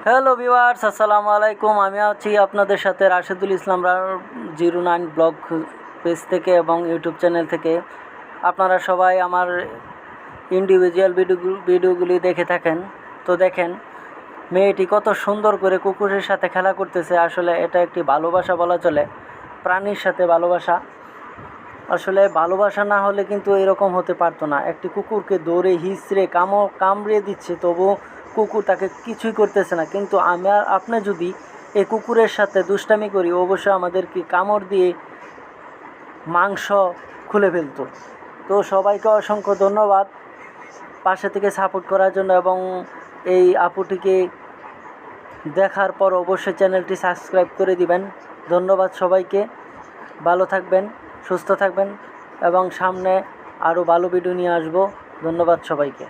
Hello viewers, আসসালামু আলাইকুম। আমি আছি আপনাদের সাথে রাশেদুল ইসলাম 09 ব্লগ পেজ থেকে এবং ইউটিউব চ্যানেল থেকে। আপনারা সবাই আমার ইন্ডিভিজুয়াল ভিডিওগুলি দেখে থাকেন। তো দেখেন মেয়েটি কত সুন্দর করে কুকুরের সাথে খেলা করতেছে। আসলে এটা একটি ভালোবাসা বলা চলে, প্রাণীর সাথে ভালোবাসা। আসলে ভালোবাসা না হলে কিন্তু এরকম হতে পারতো না। একটি কুকুরকে দৌড়ে হিঁচড়ে কামড়িয়ে দিচ্ছে, তবু কুকুর তাকে কিছুই করতেছে না। কিন্তু আপনি যদি এই কুকুরের সাথে দুষ্টামি করি, অবশ্যই আমাদেরকে কামড় দিয়ে মাংস খুলে ফেলতো। তো সবাইকে অসংখ্য ধন্যবাদ পাশে থেকে সাপোর্ট করার জন্য, এবং এই আপুটিকে দেখার পর অবশ্যই চ্যানেলটি সাবস্ক্রাইব করে দিবেন। ধন্যবাদ সবাইকে। ভালো থাকবেন, সুস্থ থাকবেন, এবং সামনে আরও ভালো ভিডিও নিয়ে আসবো। ধন্যবাদ সবাইকে।